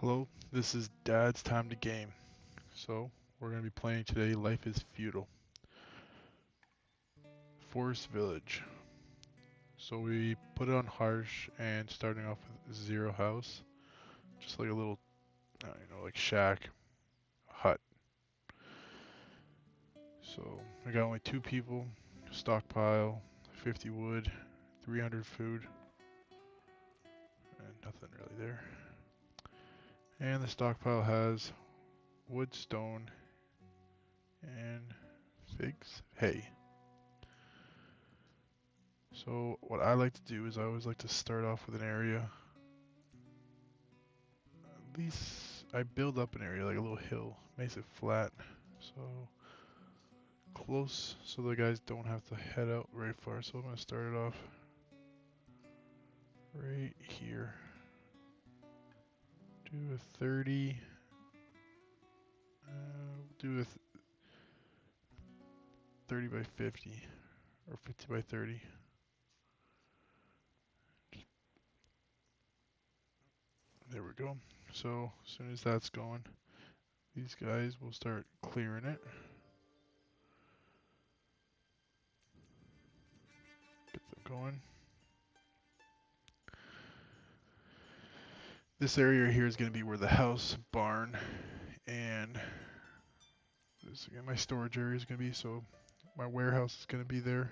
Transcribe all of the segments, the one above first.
Hello, this is Dad's Time to Game. So, we're going to be playing today Life is Feudal. Forest Village. So we put it on harsh and starting off with zero house. Just like a little, like shack, hut. So, I got only 2 people, stockpile, 50 wood, 300 food, and nothing really there. And the stockpile has wood, stone, and figs, hay. So what I like to do is I always like to start off with an area. At least I build up an area like a little hill, makes it flat, so close so the guys don't have to head out very far. So I'm gonna start it off right here. Do a 30. Do a 30 by 50 or 50 by 30. There we go. So as soon as that's going, these guys will start clearing it. Get them going. This area here is going to be where the house, barn, and this again my storage area is going to be. So my warehouse is going to be there,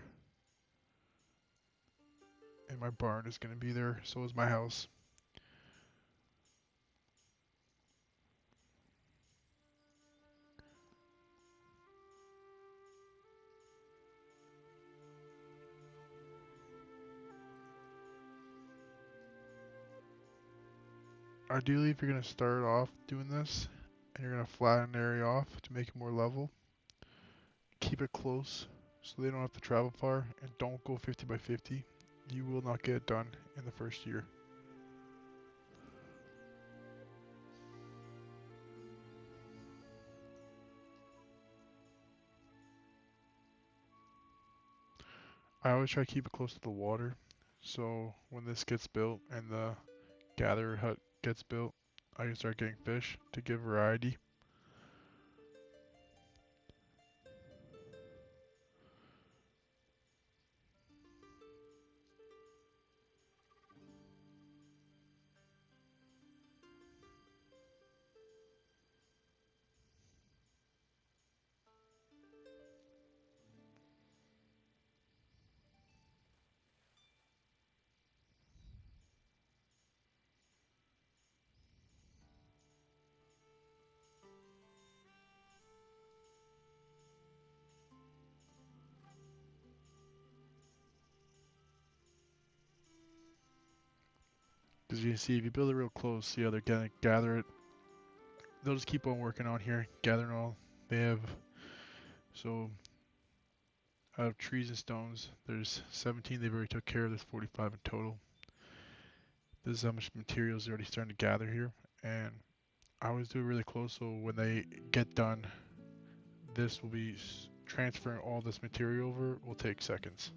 and my barn is going to be there. So is my house. Ideally, if you're going to start off doing this, and you're going to flatten the area off to make it more level, keep it close so they don't have to travel far, and don't go 50 by 50. You will not get it done in the first year. I always try to keep it close to the water, so when this gets built and the gatherer hut gets built, I can start getting fish to give variety. Because you can see if you build it real close, see how they're gonna gather it. They'll just keep on working on here, gathering all they have. So out of trees and stones, there's 17 they've already took care of. There's 45 in total. This is how much materials they're already starting to gather here. And I always do it really close, so when they get done, this will be transferring all this material over will take seconds.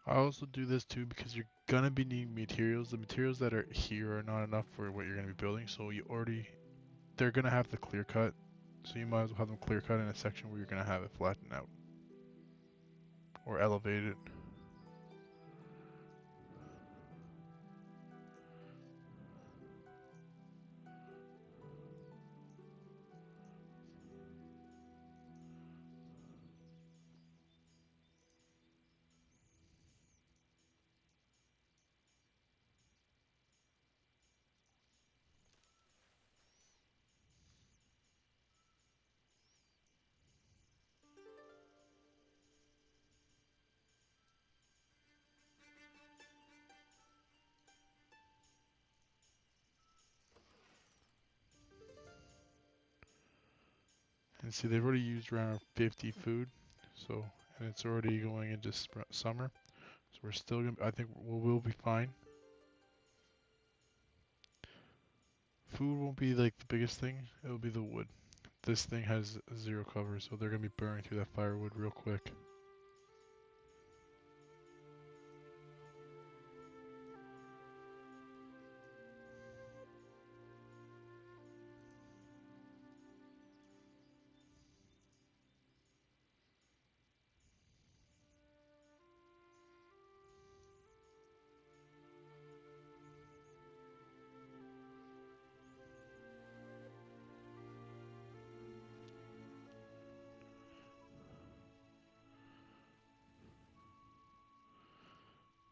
I also do this too because you're gonna be needing materials. The materials that are here are not enough for what you're gonna be building, so they're gonna have to clear cut. So you might as well have them clear cut in a section where you're gonna have it flattened out or elevated. And see, they've already used around 50 food, so, and it's already going into summer, so we're still gonna, I think we'll be fine. Food won't be like the biggest thing, it'll be the wood. This thing has zero cover, so they're gonna be burning through that firewood real quick.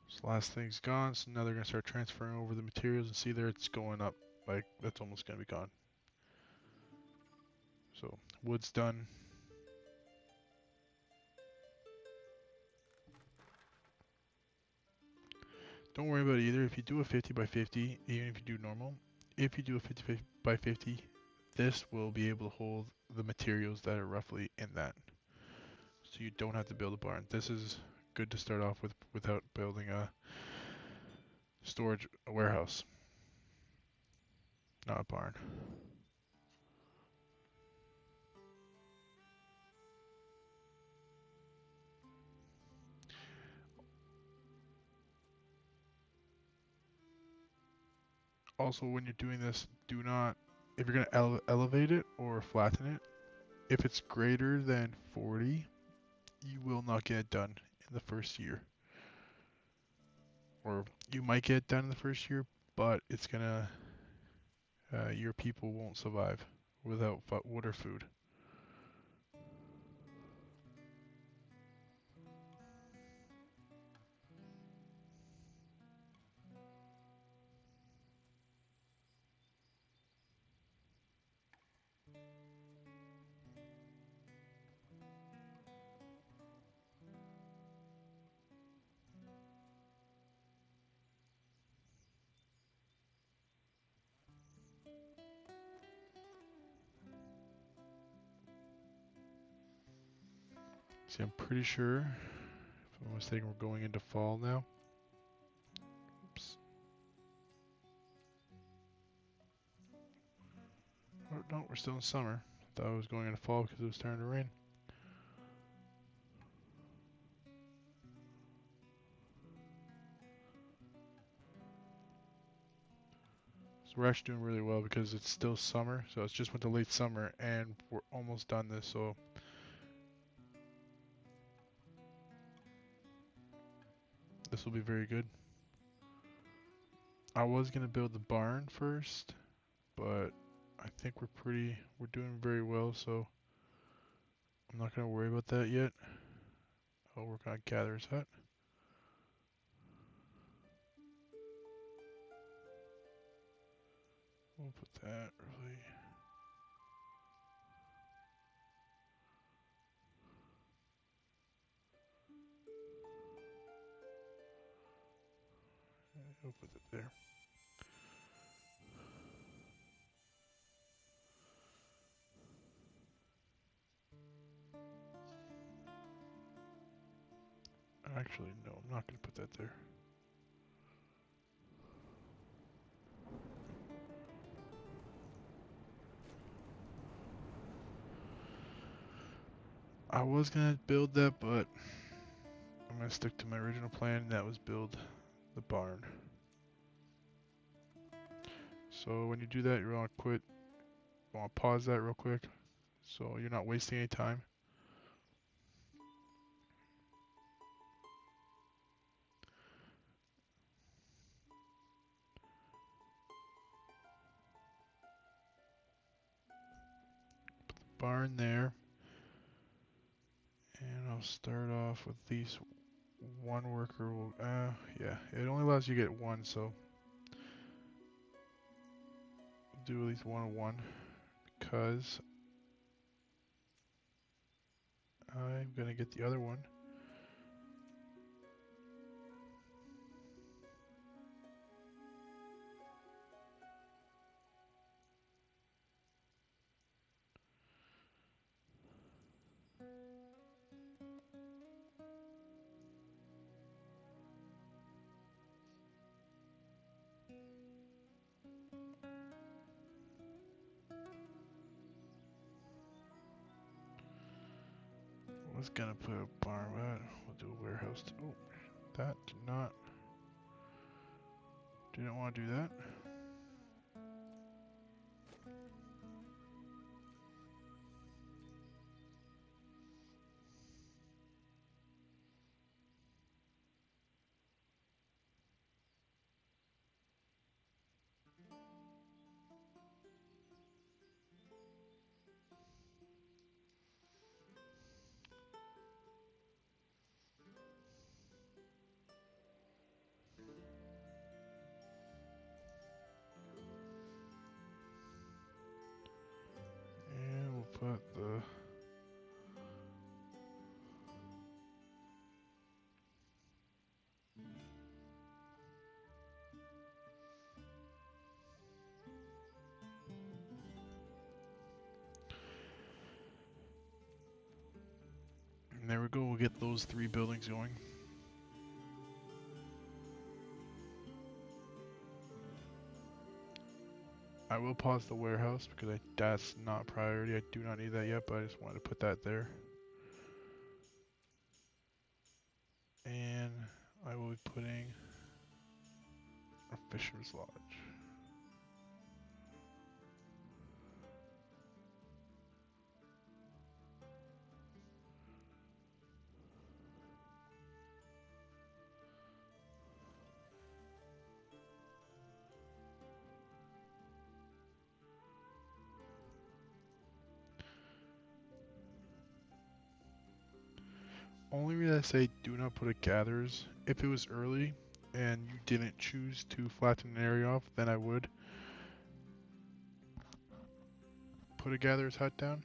So last thing's gone, so now they're gonna start transferring over the materials and see there it's going up, like that's almost gonna be gone. So wood's done. Don't worry about it either. If you do a 50 by 50, even if you do normal, if you do a 50 by 50, this will be able to hold the materials that are roughly in that. So you don't have to build a barn. This is good to start off with without building a storage a warehouse, not a barn. Also, when you're doing this, do not, if you're going to elevate it or flatten it, if it's greater than 40, you will not get it done in the first year. Or you might get it done in the first year, but it's going to, your people won't survive without wood or food. See, I'm pretty sure, if I'm not mistaken, we're going into fall now. Oops. Oh, no, we're still in summer. I thought I was going into fall because it was starting to rain. So we're actually doing really well because it's still summer, so it's just went to late summer and we're almost done this, so this will be very good. I was gonna build the barn first, but I think we're doing very well, so I'm not gonna worry about that yet. I'll work on Gatherer's Hut. We'll put that really. We'll put it there. Actually, no, I'm not gonna put that there. I was gonna build that, but I'm gonna stick to my original plan, and that was build the barn. So when you do that, you want to quit. You want to pause that real quick, so you're not wasting any time. Barn there, and I'll start off with these. One worker will. Yeah, it only allows you to get one, so do at least 1 because I'm gonna get the other one. I was gonna put a barn, but we'll do a warehouse. Oh, that did not. Didn't want to do that. And we'll put the. And there we go. We'll get those 3 buildings going. I will pause the warehouse because that's not priority. I do not need that yet, but I just wanted to put that there. And I will be putting a fisher's lodge. Only reason I say do not put a gatherers, if it was early and you didn't choose to flatten an area off, then I would put a gatherer's hut down.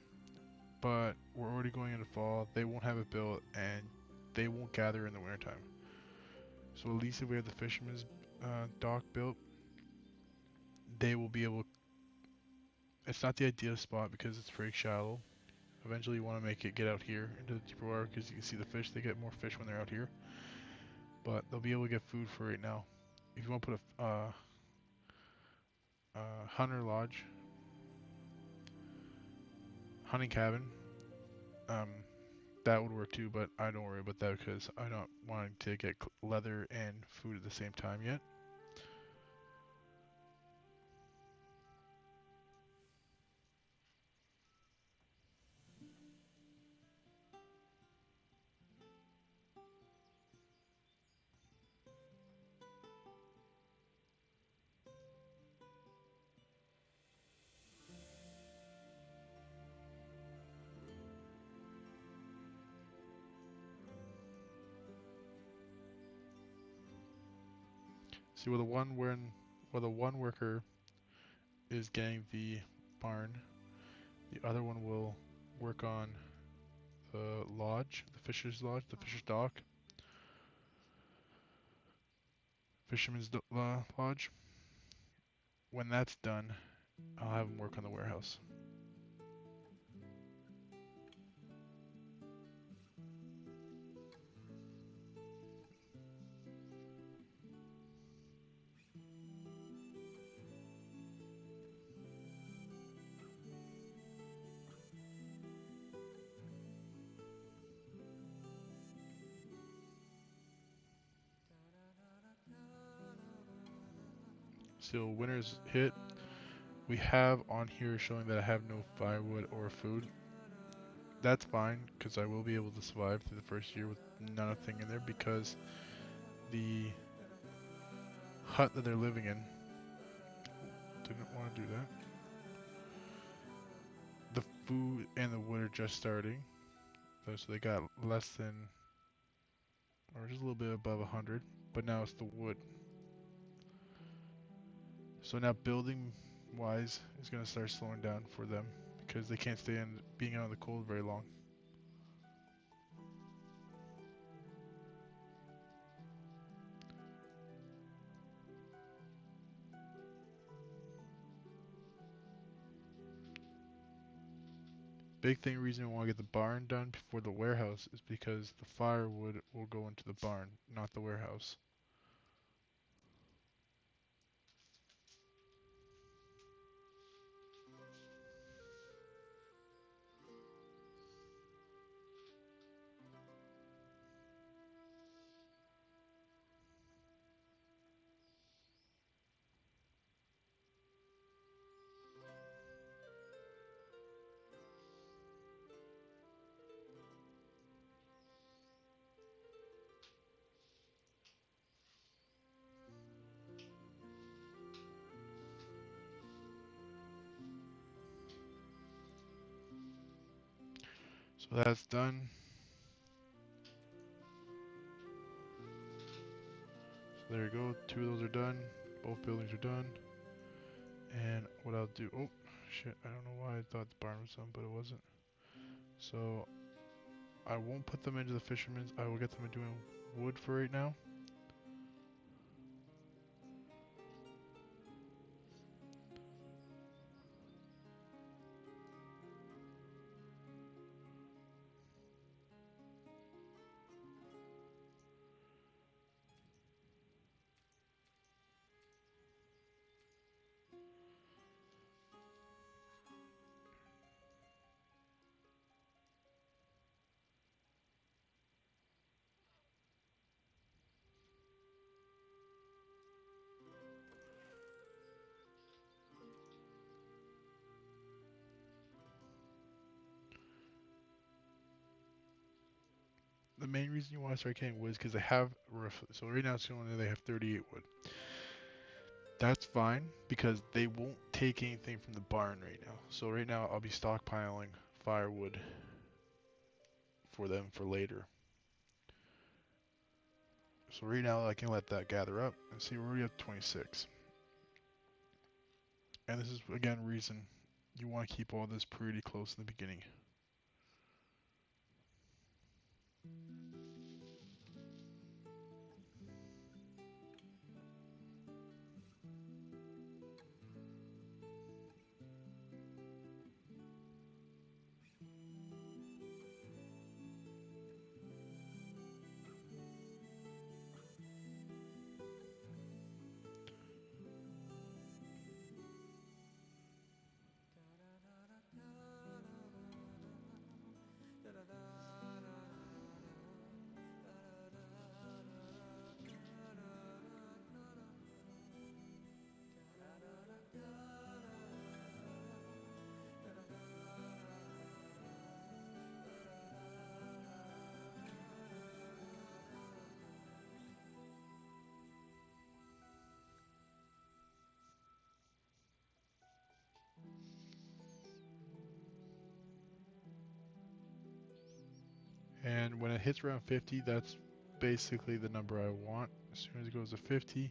But we're already going into fall, they won't have it built, and they won't gather in the wintertime. So at least if we have the fisherman's dock built, they will be able. It's not the ideal spot because it's very shallow. Eventually you want to make it get out here into the deeper water because you can see the fish. They get more fish when they're out here. But they'll be able to get food for right now. If you want to put a hunter lodge, hunting cabin, um, that would work too, but I don't worry about that because I'm not wanting to get leather and food at the same time yet. See, where the one worker is getting the barn, the other one will work on the lodge, the fisher's lodge, the fisher's dock, fisherman's lodge. When that's done, I'll have him work on the warehouse. So winter's hit. We have on here showing that I have no firewood or food. That's fine because I will be able to survive through the first year with nothing in there because the hut that they're living in didn't want to do that. The food and the wood are just starting, so they got less than, or just a little bit above 100, but now it's the wood. So now building wise is going to start slowing down for them because they can't stay in being out in the cold very long. Big thing reason I want to get the barn done before the warehouse is because the firewood will go into the barn, not the warehouse. So that's done. So there you go. Two of those are done. Both buildings are done. And what I'll do, oh shit, I don't know why I thought the barn was done, but it wasn't. So I won't put them into the fisherman's. I will get them doing wood for right now. The main reason you want to start getting wood is because they have roof. So right now it's only they have 38 wood. That's fine because they won't take anything from the barn right now. So right now I'll be stockpiling firewood for them for later. So right now I can let that gather up and see we're already at 26. And this is again reason you want to keep all this pretty close in the beginning. And when it hits around 50, that's basically the number I want. As soon as it goes to 50,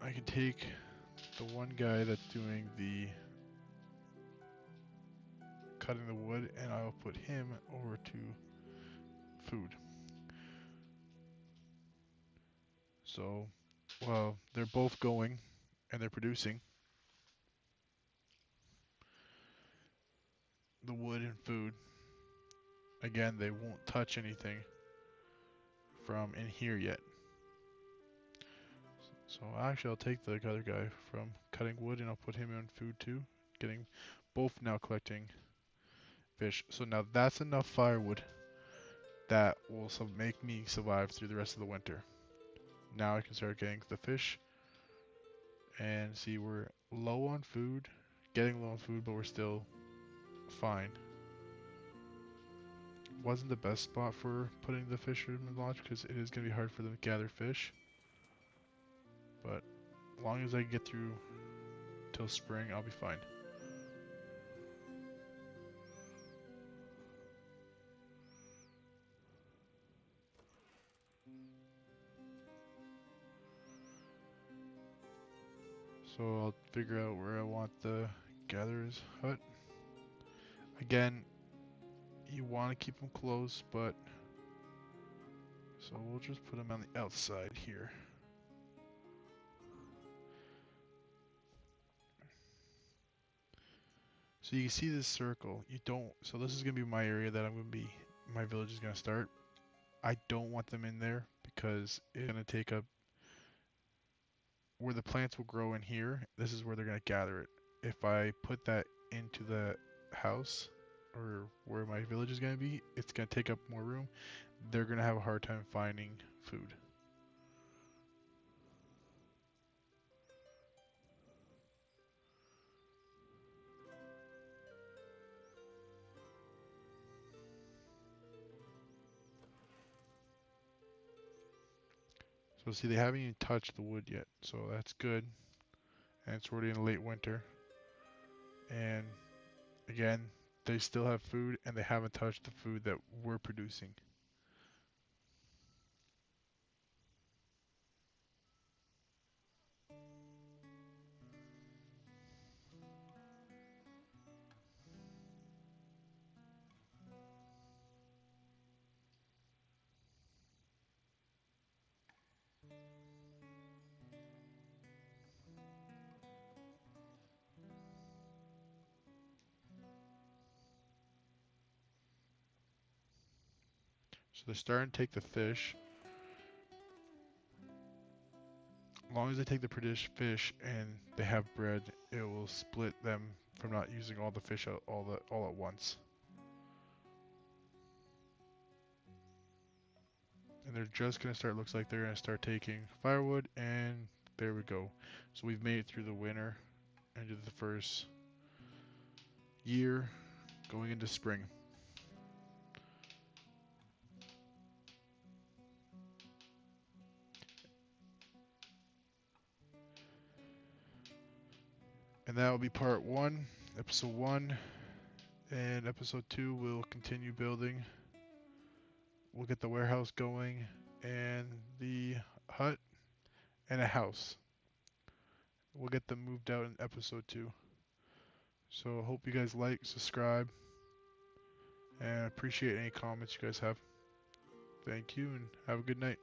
I can take the one guy that's doing the cutting the wood and I'll put him over to food. So, well, they're both going and they're producing the wood and food. Again, they won't touch anything from in here yet. So actually I'll take the other guy from cutting wood and I'll put him in food too. Getting both now collecting fish. So now that's enough firewood that will make me survive through the rest of the winter. Now I can start getting the fish and see we're low on food, getting low on food, but we're still fine. Wasn't the best spot for putting the fisherman lodge because it is going to be hard for them to gather fish. But as long as I can get through till spring, I'll be fine. So I'll figure out where I want the gatherer's hut. Again, you want to keep them close, but so we'll just put them on the outside here. So you can see this circle. You don't. So this is gonna be my area that I'm gonna be. My village is gonna start. I don't want them in there because it's gonna take up where the plants will grow in here. This is where they're gonna gather it. If I put that into the house or where my village is gonna be, it's gonna take up more room. They're gonna have a hard time finding food. So see, they haven't even touched the wood yet, so that's good. And it's already in late winter. And again, they still have food and they haven't touched the food that we're producing. So they're starting to take the fish. As long as they take the fish and they have bread, it will split them from not using all the fish out all at once. And they're just gonna start. Looks like they're gonna start taking firewood, and there we go. So we've made it through the winter into the first year, going into spring. And that will be part one, episode one, and episode two we'll continue building. We'll get the warehouse going, and the hut, and a house. We'll get them moved out in episode two. So I hope you guys like, subscribe, and appreciate any comments you guys have. Thank you, and have a good night.